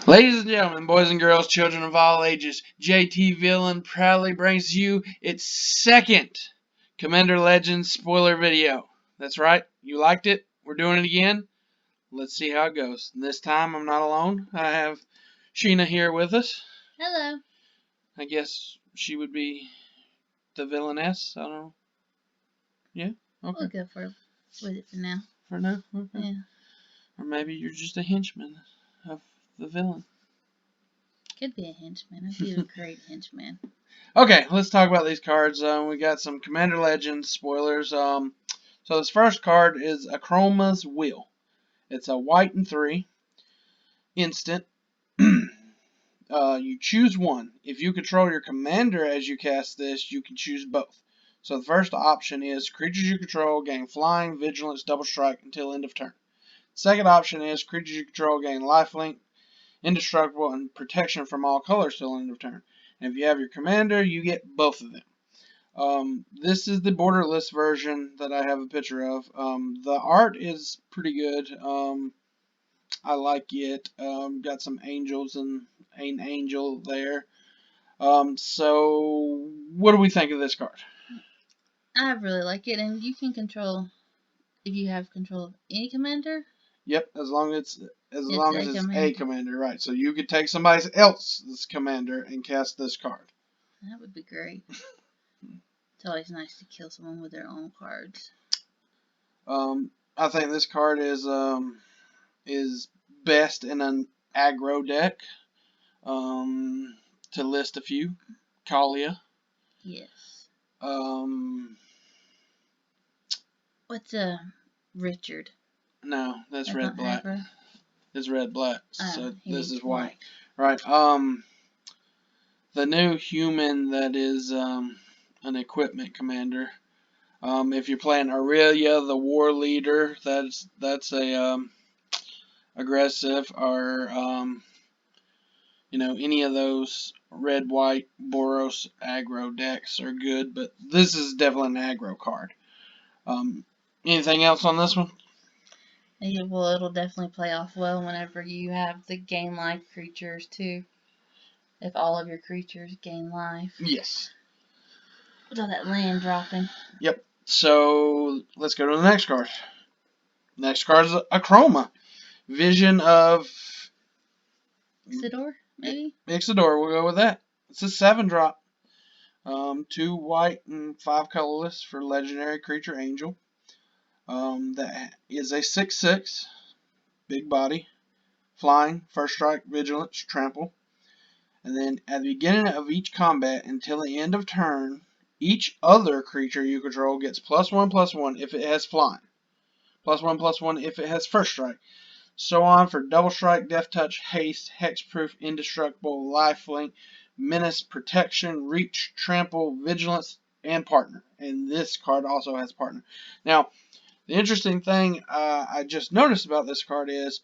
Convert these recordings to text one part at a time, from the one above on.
Ladies and gentlemen, boys and girls, children of all ages, JT Villain proudly brings you its second Commander Legends spoiler video. That's right, you liked it, we're doing it again. Let's see how it goes. And this time I'm not alone, I have Shenna here with us. Hello. I guess she would be the villainess, I don't know. Yeah? Okay. We'll go with it for now. For now? Okay. Yeah. Or maybe you're just a henchman of the villain. Could be a henchman. I'd be a great henchman. Okay, let's talk about these cards. We got some Commander Legends spoilers. So this first card is a Chroma's Will. It's a white and 3 instant. You choose one. If you control your commander as you cast this, you can choose both. So the first option is creatures you control gain flying, vigilance, double strike until end of turn. Second option is creatures you control gain lifelink, indestructible, and protection from all colors till end of turn. And if you have your commander, you get both of them. This is the borderless version that I have a picture of. The art is pretty good. I like it. Got some angels and an angel there. So what do we think of this card? I really like it, and you can control if you have control of any commander. Yep, as long as it's a commander, right? So you could take somebody else's commander and cast this card. That would be great. It's always nice to kill someone with their own cards. I think this card is best in an aggro deck. To list a few, Kalia. Yes. What's Richard? No, that's red black. Aggro? It's red black. So this is white. Right. The new human that is an equipment commander. If you're playing Aurelia, the war leader, that's a aggressive, or any of those red white Boros aggro decks are good, but this is definitely an aggro card. Anything else on this one? Yeah, well, it'll definitely play off well whenever you have the gain life creatures too. If all of your creatures gain life. Yes. With all that land dropping. Yep. So let's go to the next card. Next card is a Chroma Vision of Ixidor, maybe? Ixidor, we'll go with that. It's a 7-drop. 2 white and 5 colorless for legendary creature angel. That is a 6/6, big body, flying, first strike, vigilance, trample. And then at the beginning of each combat until the end of turn, each other creature you control gets +1/+1 if it has flying, +1/+1 if it has first strike, so on for double strike, death touch, haste, hexproof, indestructible, lifelink, menace, protection, reach, trample, vigilance, and partner. And this card also has partner. Now, the interesting thing I just noticed about this card is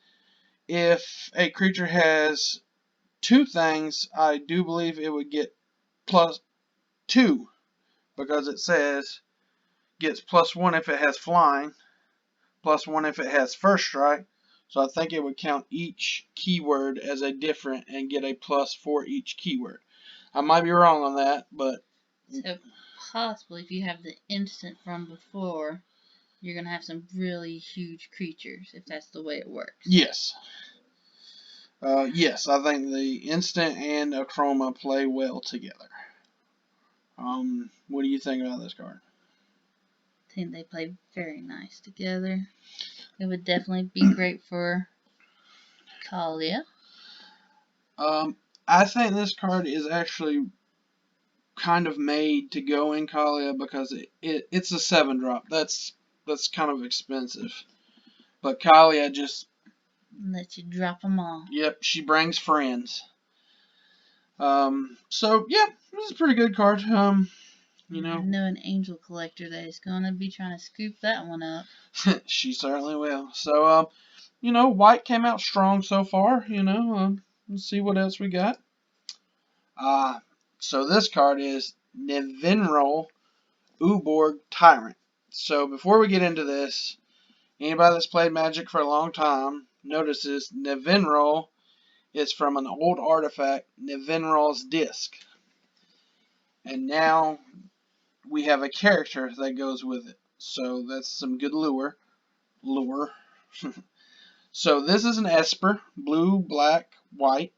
if a creature has 2 things, I do believe it would get +2 because it says gets +1 if it has flying, +1 if it has first strike. So I think it would count each keyword as a different and get a plus for each keyword. I might be wrong on that, but so possibly if you have the instant from before, you're going to have some really huge creatures, if that's the way it works. Yes. Yes, I think the instant and a Chroma play well together. What do you think about this card? I think they play very nice together. It would definitely be great for Kalia. I think this card is actually kind of made to go in Kalia because it's a 7-drop. That's kind of expensive. But Kalia just let you drop them all. Yep, she brings friends. So yeah, this is a pretty good card. I know an angel collector that is gonna be trying to scoop that one up. She certainly will. So white came out strong so far. Let's see what else we got. So this card is Neville Roll, Uborg Tyrant. So before we get into this, anybody that's played Magic for a long time notices Neville Roll is from an old artifact, Neville Roll's disc. And now we have a character that goes with it. So that's some good lure. So this is an Esper, blue, black, white,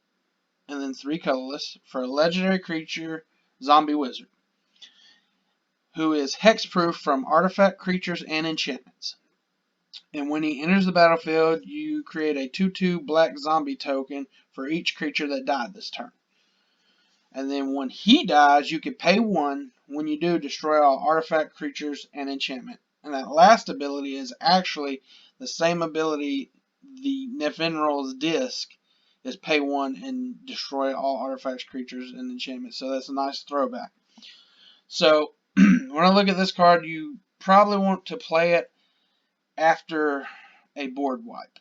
and then 3 colorless for a legendary creature, zombie wizard, who is hexproof from artifact, creatures, and enchantments. And when he enters the battlefield, you create a 2/2 black zombie token for each creature that died this turn. And then when he dies, you can pay 1. When you do, destroy all artifact, creatures, and enchantment. And that last ability is actually the same ability the Neville Roll's disc is pay 1 and destroy all artifacts, creatures, and enchantments. So that's a nice throwback. So when I look at this card, you probably want to play it after a board wipe.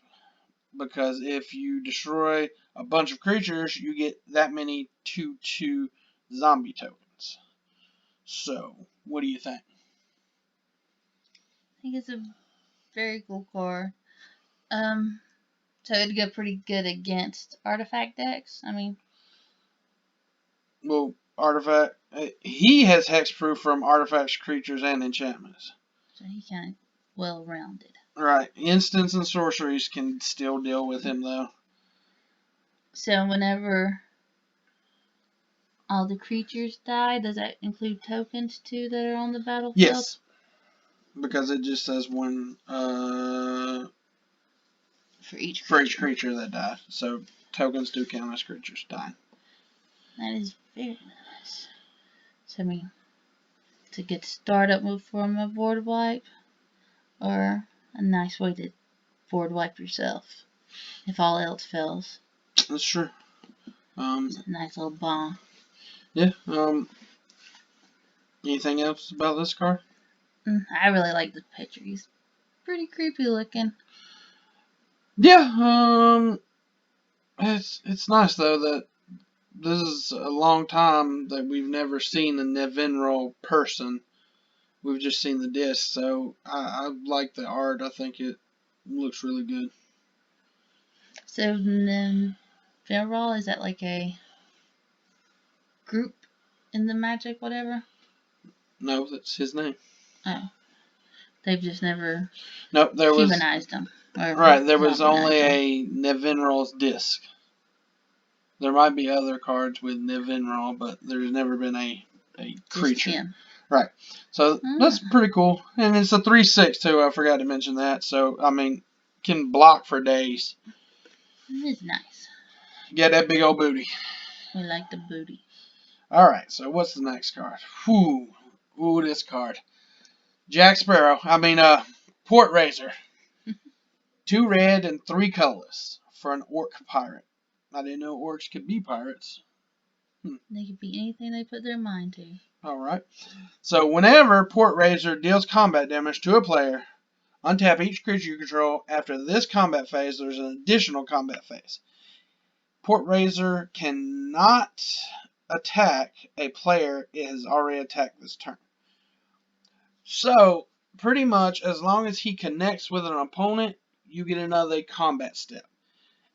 Because if you destroy a bunch of creatures, you get that many 2/2 zombie tokens. So, what do you think? I think it's a very cool card. So it'd go pretty good against artifact decks. I mean, Well, artifact. He has hexproof from artifacts, creatures, and enchantments. so he kind of well rounded. Right. Instants and sorceries can still deal with him, though. So whenever all the creatures die, does that include tokens too that are on the battlefield? Yes. Because it just says one For each creature that died. So tokens do count as creatures dying. That is very nice. So I mean, it's a good startup move from a board wipe, or a nice way to board wipe yourself if all else fails. That's true. It's a nice little bomb. Yeah. Anything else about this card? I really like the picture. He's pretty creepy looking. Yeah. It's nice though that this is a long time that we've never seen a Neville Roll person. We've just seen the disc, so I like the art. I think it looks really good. So then, Neville Roll, is that like a group in the Magic whatever? No, that's his name. Oh, they've just never Nope, there was humanized them. right. There was only them. a Neville Roll's disc. There might be other cards with Neville Roll, but there's never been a creature. Right. So that's pretty cool. And it's a 3/6 too. I forgot to mention that. So I mean, can block for days. It is nice. Get that big old booty. We like the booty. Alright, so what's the next card? Ooh, this card. Jack Sparrow. Port Razor. 2 red and 3 colorless for an orc pirate. I didn't know orcs could be pirates. They could be anything they put their mind to. Alright. So whenever Port Razor deals combat damage to a player, untap each creature you control. After this combat phase, there's an additional combat phase. Port Razor cannot attack a player it has already attacked this turn. So, pretty much, as long as he connects with an opponent, you get another combat step.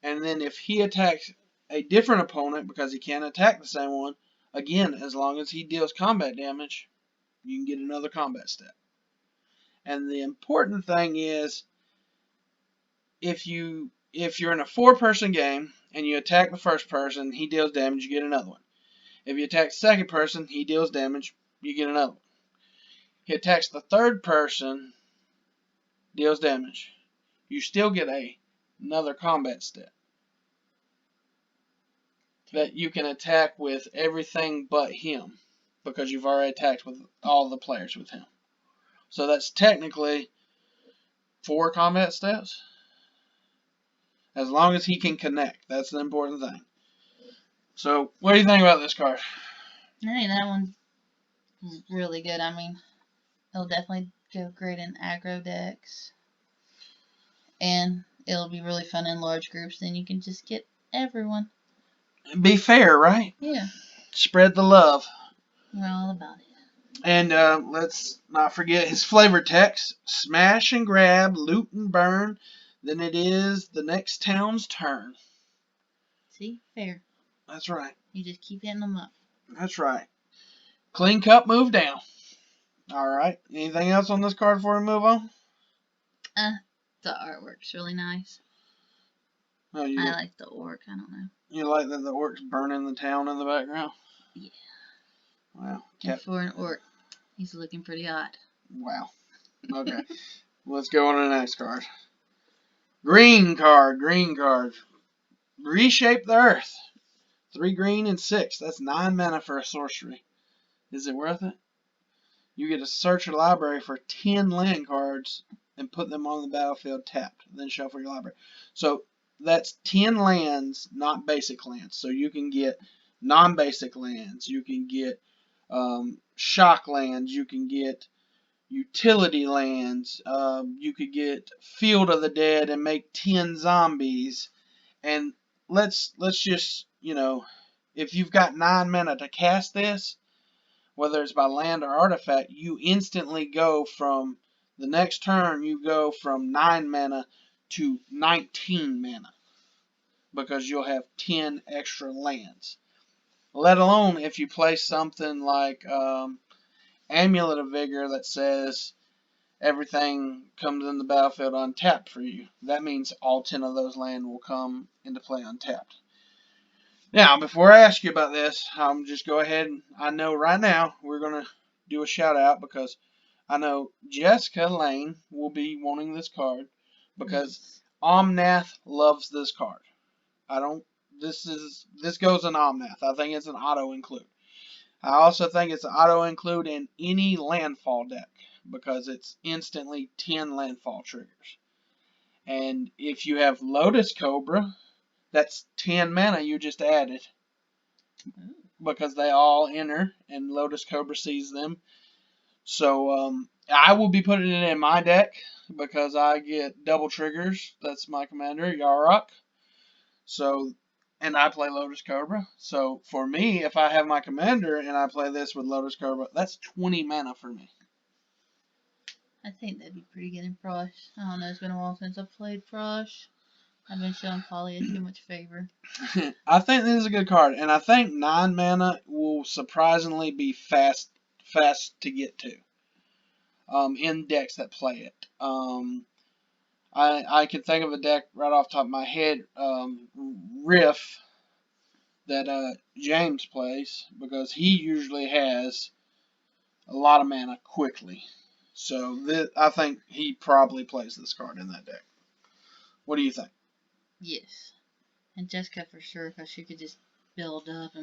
And then if he attacks a different opponent, because he can't attack the same one, again, as long as he deals combat damage, you can get another combat step. And the important thing is, if you're in a 4-person game, and you attack the first person, he deals damage, you get another one. If you attack the second person, he deals damage, you get another one. He attacks the third person, deals damage. You still get another combat step. That you can attack with everything but him. Because you've already attacked with all the players with him. So that's technically 4 combat steps. As long as he can connect. That's the important thing. So, what do you think about this card? I think that one's really good. I mean, it'll definitely go great in aggro decks. And it'll be really fun in large groups. Then you can just get everyone. Be fair, right? Yeah. Spread the love. We're all about it. And let's not forget his flavor text. Smash and grab, loot and burn. Then it is the next town's turn. See? Fair. That's right. You just keep hitting them up. That's right. Clean cup, move down. Alright. Anything else on this card before we move on? The artwork's really nice. Oh, I like the orc. I don't know. You like that the orc's burning the town in the background? Yeah. Wow. And for an orc, he's looking pretty hot. Wow. Okay. Let's go on to the next card. Green card. Reshape the Earth. 3 green and 6. That's 9 mana for a sorcery. Is it worth it? You get to search your library for 10 land cards and put them on the battlefield tapped. Then shuffle your library. So that's 10 lands, not basic lands. So you can get non-basic lands. You can get shock lands. You can get utility lands. You could get Field of the Dead and make 10 zombies. And let's just, if you've got 9 mana to cast this, whether it's by land or artifact, you instantly go from the next turn, you go from 9 mana to 19 mana because you'll have 10 extra lands. Let alone if you play something like Amulet of Vigor that says everything comes in the battlefield untapped for you. That means all 10 of those land will come into play untapped. Now, before I ask you about this, I'm just go ahead and I know right now we're going to do a shout out because I know Jessica Lane will be wanting this card because Omnath loves this card. This goes in Omnath. I think it's an auto include. I also think it's an auto include in any landfall deck because it's instantly 10 landfall triggers. And if you have Lotus Cobra, that's 10 mana you just added. Because they all enter and Lotus Cobra sees them. So I will be putting it in my deck because I get double triggers. That's my commander, Yarok. So, and I play Lotus Cobra. So for me, if I have my commander and I play this with Lotus Cobra, that's 20 mana for me. I think that'd be pretty good in Frosh. I don't know, it's been a while since I've played Frosh. I've been showing Polly too much favor. I think this is a good card, and I think 9 mana will surprisingly be fast to get to. In decks that play it. I can think of a deck right off the top of my head, Riff, that James plays because he usually has a lot of mana quickly. So I think he probably plays this card in that deck. What do you think? Yes. And Jessica for sure, because she could just build up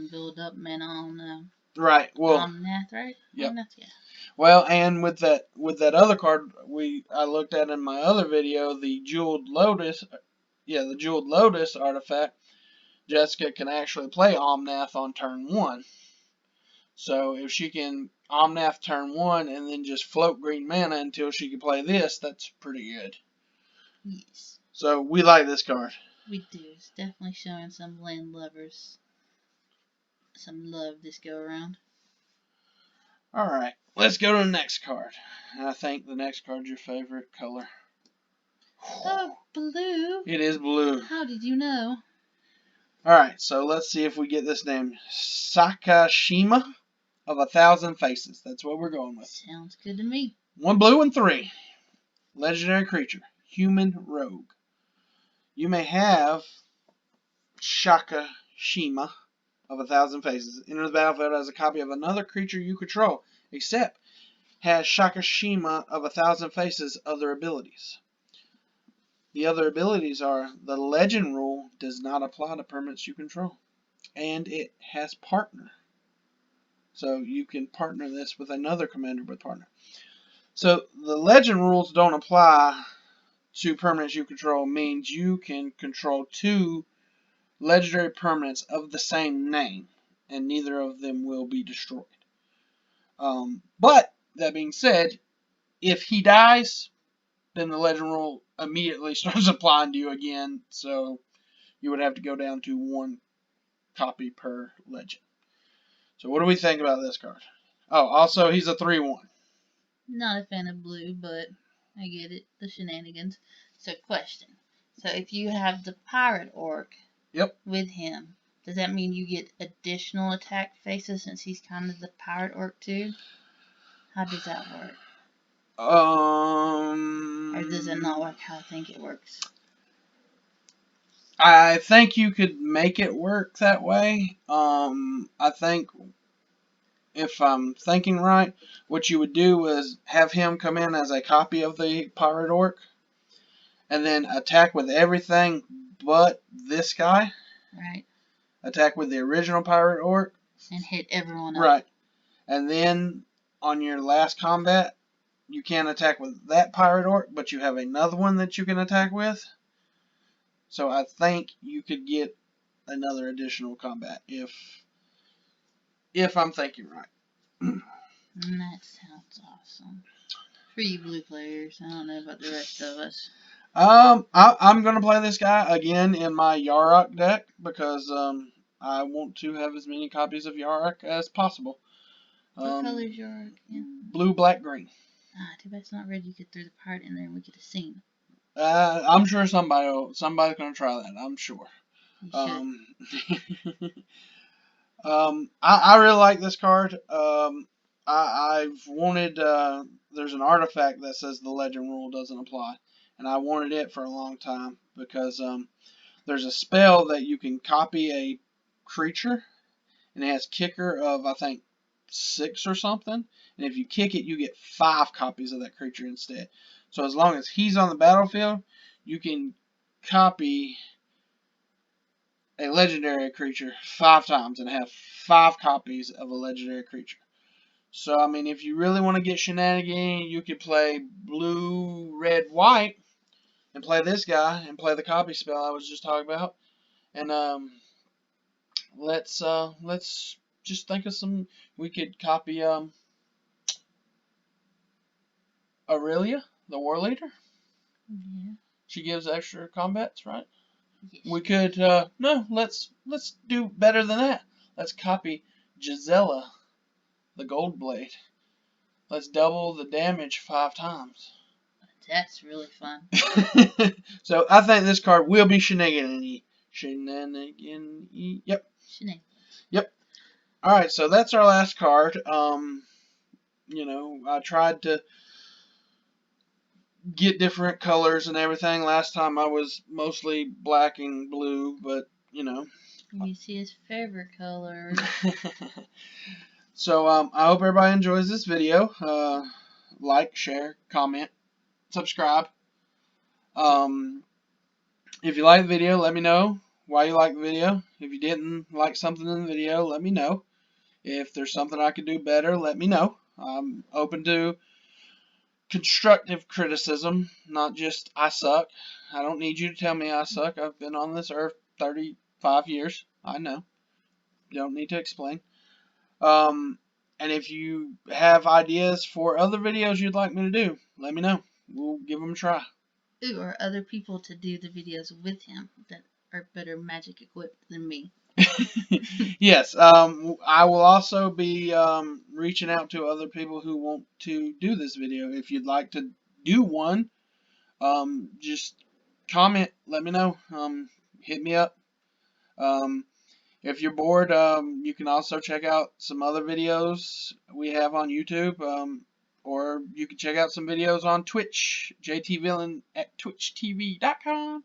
mana on right. Well, Omnath, right? Yep. Omnath, yeah. Well, and with that other card I looked at in my other video, the Jeweled Lotus artifact, Jessica can actually play Omnath on turn 1. So if she can Omnath turn 1 and then just float green mana until she can play this, that's pretty good. Yes. So we like this card. We do. It's definitely showing some land lovers some love this go around. Alright, let's go to the next card. And I think the next card's your favorite color. Oh, blue. It is blue. How did you know? Alright, so let's see if we get this name. Sakashima of 1,000 Faces. That's what we're going with. Sounds good to me. 1 blue and 3. Legendary creature. Human rogue. You may have Sakashima of 1,000 Faces. Enter the battlefield as a copy of another creature you control, except has Sakashima of 1,000 Faces other abilities. The other abilities are the legend rule does not apply to permanents you control. And it has partner. So you can partner this with another commander with partner. So the legend rules don't apply to permanents you control means you can control 2 legendary permanents of the same name. And neither of them will be destroyed. But that being said, if he dies, then the legend rule immediately starts applying to you again. So you would have to go down to 1 copy per legend. So what do we think about this card? Oh, also he's a 3/1. Not a fan of blue, but I get it. The shenanigans. So question. So if you have the pirate orc, Yep. with him. Does that mean you get additional attack faces since he's kind of the pirate orc too? How does that work? Or does it not work how I think it works? I think you could make it work that way. I think, if I'm thinking right, what you would do is have him come in as a copy of the pirate orc, and then attack with everything but this guy. Right. Attack with the original pirate orc. And hit everyone up. Right. And then on your last combat, you can't attack with that pirate orc, but you have another one that you can attack with. So I think you could get another additional combat if I'm thinking right. And that sounds awesome. For you blue players, I don't know about the rest of us. I'm gonna play this guy again in my Yarok deck because I want to have as many copies of Yarok as possible. What color is Yarok? Yeah. Blue, black, green. Too bad it's not red. You could throw the pirate in there and we could have seen. I'm sure somebody's gonna try that. I'm sure. You should. I really like this card. I've wanted. There's an artifact that says the legend rule doesn't apply, and I wanted it for a long time because there's a spell that you can copy a creature, and it has kicker of, I think, 6 or something. And if you kick it, you get 5 copies of that creature instead. So as long as he's on the battlefield, you can copy a legendary creature 5 times and have 5 copies of a legendary creature. So, I mean, if you really want to get shenanigan, you could play blue, red, white, and play this guy, and play the copy spell I was just talking about. And let's just think of some. We could copy Aurelia, the war leader. Yeah. She gives extra combats, right? Yes. We could no. Let's do better than that. Let's copy Gisela, the Gold Blade. Let's double the damage 5 times. That's really fun. So I think this card will be shenanigan-y. Shenanigan-y. Yep. Shenanigans. Yep. Alright, so that's our last card. I tried to get different colors and everything. Last time I was mostly black and blue, but You see his favorite color. So I hope everybody enjoys this video. Like, share, comment, subscribe. If you like the video, let me know why you like the video. If you didn't like something in the video, let me know. If there's something I could do better, let me know. I'm open to constructive criticism, not just I suck. I don't need you to tell me I suck. I've been on this earth 35 years. I know. You don't need to explain. And if you have ideas for other videos you'd like me to do, let me know. We'll give them a try. Or other people to do the videos with him that are better magic equipped than me. Yes, I will also be reaching out to other people who want to do this video. If you'd like to do one, just comment, let me know, hit me up. If you're bored, you can also check out some other videos we have on YouTube, or you can check out some videos on Twitch, JTVillain at twitchtv.com.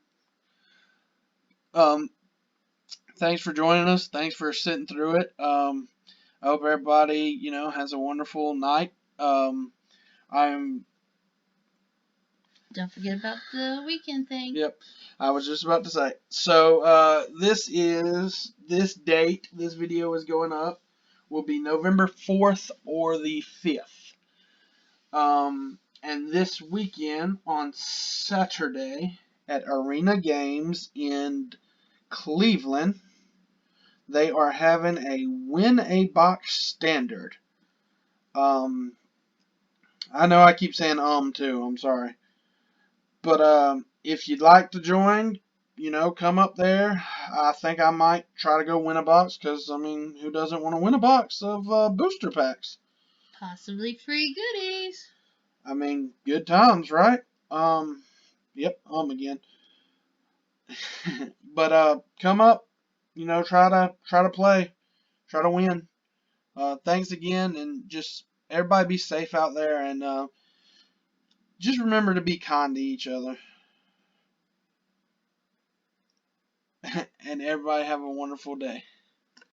Thanks for joining us. Thanks for sitting through it. I hope everybody, has a wonderful night. Don't forget about the weekend thing. Yep. I was just about to say. So, this date, this video is going up, will be November 4th or the 5th. And this weekend, on Saturday, at Arena Games in Cleveland, they are having a win a box standard. I know I keep saying too, I'm sorry. But if you'd like to join, come up there. I think I might try to go win a box because, who doesn't want to win a box of booster packs? Possibly free goodies. Good times, right? Yep, again. But come up, try to play, try to win. Thanks again, and just everybody be safe out there, and just remember to be kind to each other. And everybody have a wonderful day.